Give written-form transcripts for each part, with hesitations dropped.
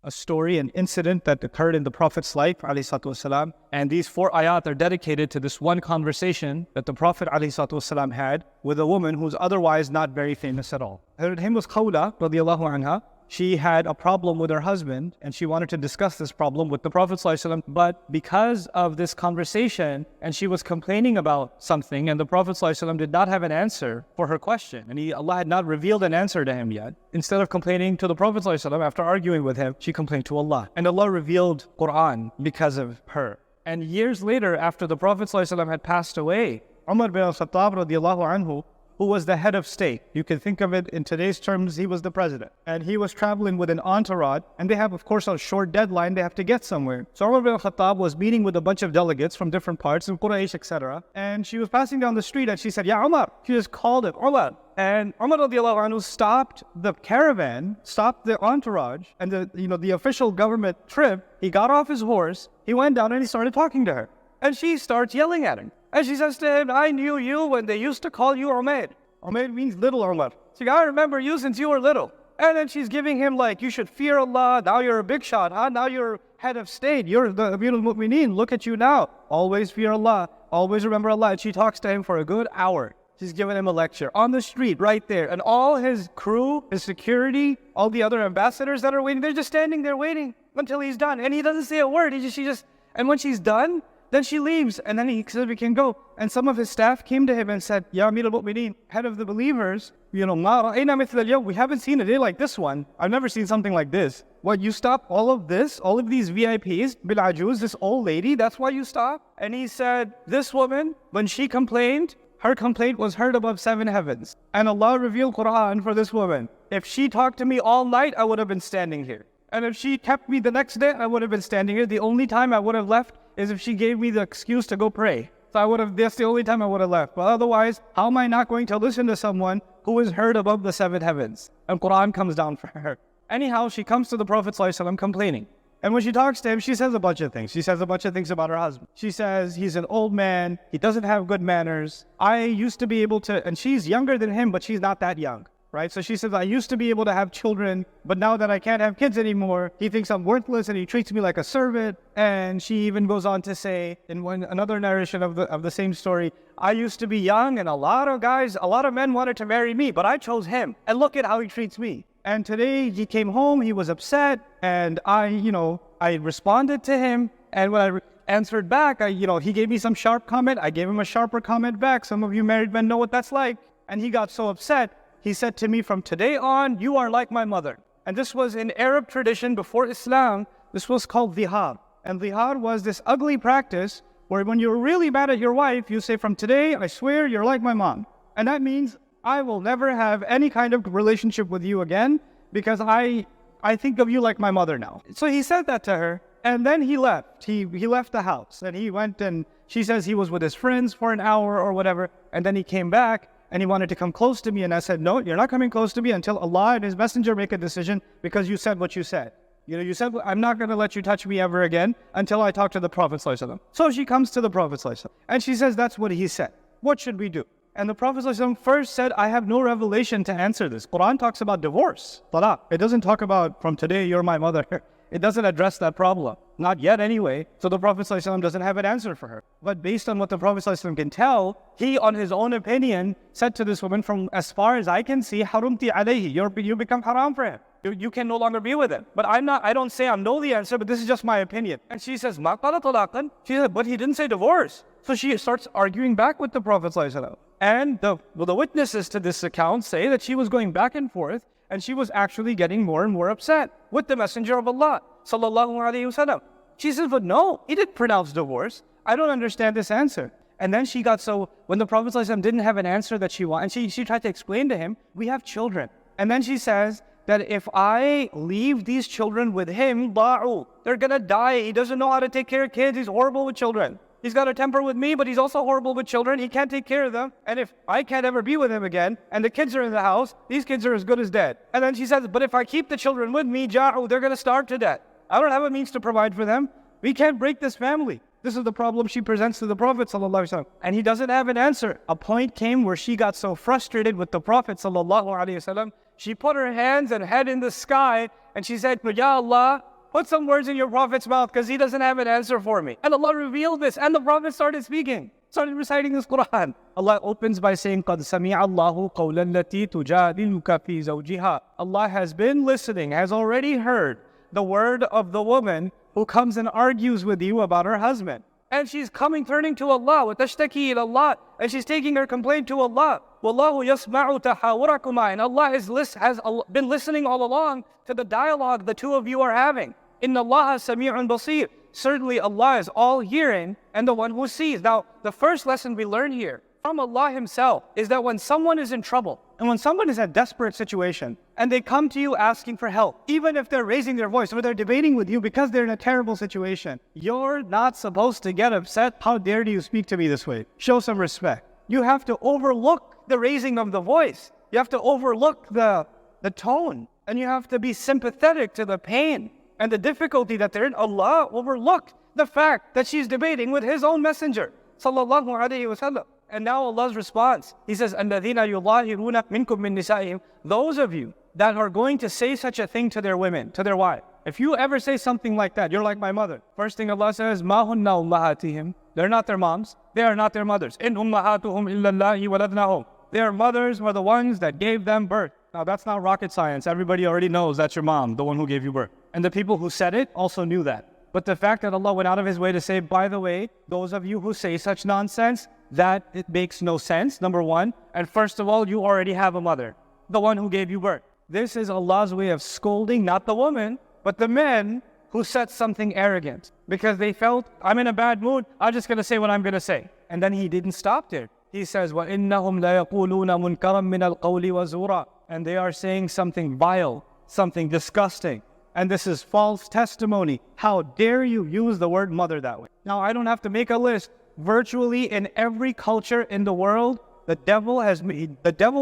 a story, an incident that occurred in the Prophet's life, ﷺ. And these 4 ayat are dedicated to this one conversation that the Prophet ﷺ had with a woman who's otherwise not very famous at all. Her name was Khawla, radiallahu anha. She had a problem with her husband, and she wanted to discuss this problem with the Prophet ﷺ. But because of this conversation, and she was complaining about something, and the Prophet ﷺ did not have an answer for her question, and Allah had not revealed an answer to him yet. Instead of complaining to the Prophet ﷺ, after arguing with him, she complained to Allah. And Allah revealed Quran because of her. And years later, after the Prophet ﷺ had passed away, Umar bin al-Khattab radiallahu anhu, who was the head of state. You can think of it in today's terms, he was the president. And he was traveling with an entourage, and they have, of course, a short deadline, they have to get somewhere. So Umar bin al-Khattab was meeting with a bunch of delegates from different parts of Quraysh, etc. And she was passing down the street, and she said, "Ya Umar." She just called it, Umar. And Umar radiallahu anhu stopped the caravan, stopped the entourage, and the official government trip. He got off his horse, he went down, and he started talking to her. And she starts yelling at him. And she says to him, "I knew you when they used to call you Umar." Umar means little Umar. She's like, "I remember you since you were little." And then she's giving him like, "You should fear Allah. Now you're a big shot, huh? Now you're head of state. You're the Amir al-Mu'mineen. Look at you now. Always fear Allah. Always remember Allah." And she talks to him for a good hour. She's giving him a lecture on the street right there. And all his crew, his security, all the other ambassadors that are waiting, they're just standing there waiting until he's done. And he doesn't say a word. And when she's done, then she leaves, and then he said, "We can go." And some of his staff came to him and said, "Ya Amir al-Mu'mineen, head of the believers, we haven't seen a day like this one. I've never seen something like this. What, you stop all of this, all of these VIPs, Bil-Ajuz, this old lady, that's why you stop?" And he said, "This woman, when she complained, her complaint was heard above 7 heavens. And Allah revealed Quran for this woman. If she talked to me all night, I would have been standing here. And if she kept me the next day, I would have been standing here. The only time I would have left is if she gave me the excuse to go pray. So that's the only time I would have left. But otherwise, how am I not going to listen to someone who is heard above the 7 heavens?" And Quran comes down for her. Anyhow, she comes to the Prophet ﷺ complaining. And when she talks to him, she says a bunch of things. She says a bunch of things about her husband. She says, he's an old man. He doesn't have good manners. I used to be able to, and she's younger than him, but she's not that young. Right? So she says, "I used to be able to have children, but now that I can't have kids anymore, he thinks I'm worthless and he treats me like a servant." And she even goes on to say, in another narration of the same story, "I used to be young and a lot of men wanted to marry me, but I chose him. And look at how he treats me. And today he came home, he was upset, and I responded to him. And when I answered back, he gave me some sharp comment. I gave him a sharper comment back. Some of you married men know what that's like. And he got so upset. He said to me, 'From today on, you are like my mother.'" And this was in Arab tradition before Islam. This was called dhihar. And dhihar was this ugly practice where when you're really mad at your wife, you say, "From today, I swear you're like my mom." And that means I will never have any kind of relationship with you again because I think of you like my mother now. So he said that to her, and then he left. He left the house, and he went, and she says he was with his friends for an hour or whatever, and then he came back, and he wanted to come close to me, and I said, "No, you're not coming close to me until Allah and His Messenger make a decision, because you said what you said. You said, I'm not going to let you touch me ever again until I talk to the Prophet ﷺ." So she comes to the Prophet ﷺ, and she says, "That's what he said. What should we do?" And the Prophet ﷺ first said, "I have no revelation to answer this." Quran talks about divorce, talaq. It doesn't talk about, "From today, you're my mother." It doesn't address that problem. Not yet anyway. So the Prophet ﷺ doesn't have an answer for her. But based on what the Prophet ﷺ can tell, he on his own opinion said to this woman, "From as far as I can see, harumti alayhi, you become haram for him. You can no longer be with him." But I don't say I know the answer, but this is just my opinion. And she says, "Ma qala talaqan." She said, "But he didn't say divorce." So she starts arguing back with the Prophet ﷺ. And the witnesses to this account say that she was going back and forth, and she was actually getting more and more upset with the Messenger of Allah, sallallahu alaihi wasallam. She says, "But no, he didn't pronounce divorce. I don't understand this answer." And then she got so, when the Prophet ﷺ didn't have an answer that she wanted, and she tried to explain to him, "We have children." And then she says that if I leave these children with him, ba'u, they're gonna die. He doesn't know how to take care of kids. He's horrible with children. He's got a temper with me, but he's also horrible with children. He can't take care of them. And if I can't ever be with him again, and the kids are in the house, these kids are as good as dead. And then she says, "But if I keep the children with me, ja'u, they're going to starve to death. I don't have a means to provide for them. We can't break this family." This is the problem she presents to the Prophet ﷺ. And he doesn't have an answer. A point came where she got so frustrated with the Prophet ﷺ, she put her hands and head in the sky, and she said, "Ya Allah, put some words in your Prophet's mouth because he doesn't have an answer for me. And Allah revealed this, and the Prophet started speaking, started reciting this Quran. Allah opens by saying, قَدْ سَمِعَ اللَّهُ قَوْلًا الَّتِي تُجَادِلُكَ فِي زَوْجِهَا. Allah has been listening, has already heard the word of the woman who comes and argues with you about her husband. And she's turning to Allah, وَتَشْتَكِي إِلَى اللَّهِ, and she's taking her complaint to Allah. وَاللَّهُ يَسْمَعُ تَحَاوُرَكُمَا, and Allah has been listening all along to the dialogue the two of you are having. إِنَّ اللَّهَ سَمِيعٌ بَصِيرٌ. Certainly Allah is all hearing and the one who sees. Now, the first lesson we learn here from Allah Himself is that when someone is in trouble, and when someone is in a desperate situation, and they come to you asking for help, even if they're raising their voice or they're debating with you because they're in a terrible situation, you're not supposed to get upset. How dare you speak to me this way? Show some respect. You have to overlook the raising of the voice. You have to overlook the tone. And you have to be sympathetic to the pain and the difficulty that they're in. Allah overlooked the fact that she's debating with His own messenger, sallallahu alaihi wasallam. And now Allah's response, He says, الَّذِينَ يُظَاهِرُونَ مِنْكُم مِّن نِّسَائِهِمْ. Those of you that are going to say such a thing to their women, to their wife, if you ever say something like that, you're like my mother. First thing Allah says, مَا هُنَّ أُمَّهَاتِهِمْ. They're not their moms. They are not their mothers. إِنْ أُمَّهَاتُهُمْ إِلَّا اللَّهِ وَلَدْنَاهُمْ. Their mothers were the ones that gave them birth. Now that's not rocket science. Everybody already knows that's your mom, the one who gave you birth. And the people who said it also knew that. But the fact that Allah went out of His way to say, by the way, those of you who say such nonsense, that it makes no sense, number one. And first of all, you already have a mother, the one who gave you birth. This is Allah's way of scolding not the woman, but the men who said something arrogant. Because they felt, I'm in a bad mood, I'm just going to say what I'm going to say. And then He didn't stop there. He says, وَإِنَّهُمْ لَيَقُولُونَ مُنْكَرًا مِنَ الْقَوْلِ وَزُورًا. And they are saying something vile, something disgusting. And this is false testimony. How dare you use the word mother that way? Now, I don't have to make a list. Virtually in every culture in the world, the devil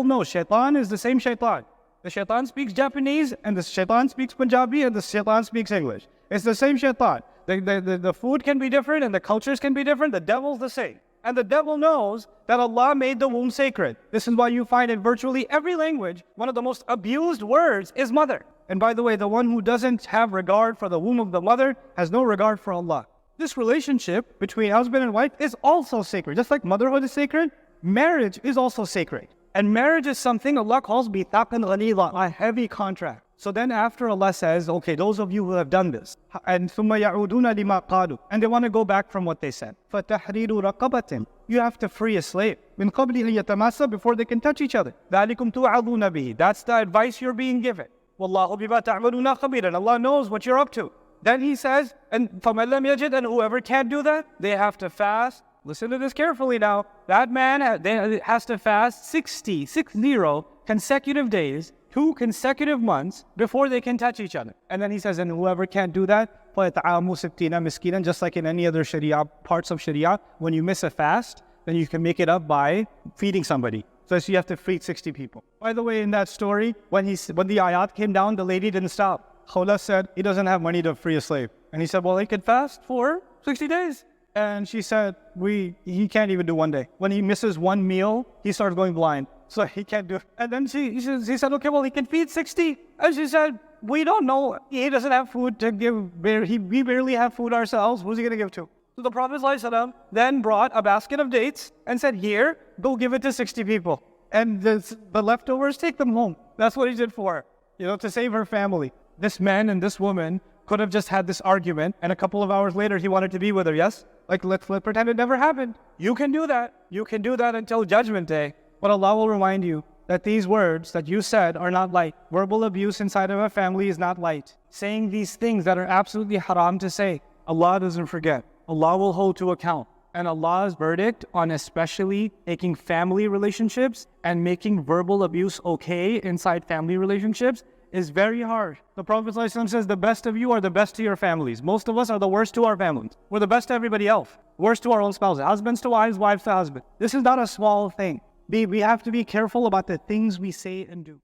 knows. Shaitan is the same shaitan. The shaitan speaks Japanese, and the shaitan speaks Punjabi, and the shaitan speaks English. It's the same shaitan. The food can be different, and the cultures can be different. The devil's the same. And the devil knows that Allah made the womb sacred. This is why you find in virtually every language, one of the most abused words is mother. And by the way, the one who doesn't have regard for the womb of the mother has no regard for Allah. This relationship between husband and wife is also sacred. Just like motherhood is sacred, marriage is also sacred. And marriage is something Allah calls bithaqan ghalila, a heavy contract. So then after Allah says, okay, those of you who have done this, and ثُمَّ يَعُودُونَ لِمَا قَالُوا, and they want to go back from what they said, فَتَحْرِيرُ رَقَبَةٍ, you have to free a slave, مِنْ قَبْلِ أَن يَتَمَاسَّ, before they can touch each other. ذَلِكُمْ تُوعَظُونَ بِهِ, that's the advice you're being given. وَاللَّهُ بِمَا تَعْمَلُونَ خَبِيرٌ, and Allah knows what you're up to. Then He says, and فَمَنْ لَمْ يَجِدْ, and whoever can't do that, they have to fast. Listen to this carefully now. That man has to fast 60 consecutive days, 2 consecutive months before they can touch each other. And then He says, and whoever can't do that, فَيَطْعَامُ سِبْتِينَ مِسْكِينًا, just like in any other Sharia, parts of Sharia, when you miss a fast, then you can make it up by feeding somebody. So you have to feed 60 people. By the way, in that story, when the ayat came down, the lady didn't stop. Khawla said, he doesn't have money to free a slave. And he said, well, he could fast for 60 days. And she said, he can't even do 1 day. When he misses 1 meal, he starts going blind. So he can't do it. And then he said, okay, well, he can feed 60. And she said, we don't know. He doesn't have food to give. We barely have food ourselves. Who's he going to give to? So the Prophet ﷺ then brought a basket of dates and said, here, go give it to 60 people. And the leftovers, take them home. That's what he did for her, to save her family. This man and this woman could have just had this argument, and a couple of hours later, he wanted to be with her, yes? Like, let's pretend it never happened. You can do that. You can do that until Judgment Day. But Allah will remind you that these words that you said are not light. Verbal abuse inside of a family is not light. Saying these things that are absolutely haram to say, Allah doesn't forget. Allah will hold to account. And Allah's verdict on especially taking family relationships and making verbal abuse okay inside family relationships is very hard. The Prophet ﷺ says the best of you are the best to your families. Most of us are the worst to our families. We're the best to everybody else. Worst to our own spouses. Husbands to wives, wives to husbands. This is not a small thing. We have to be careful about the things we say and do.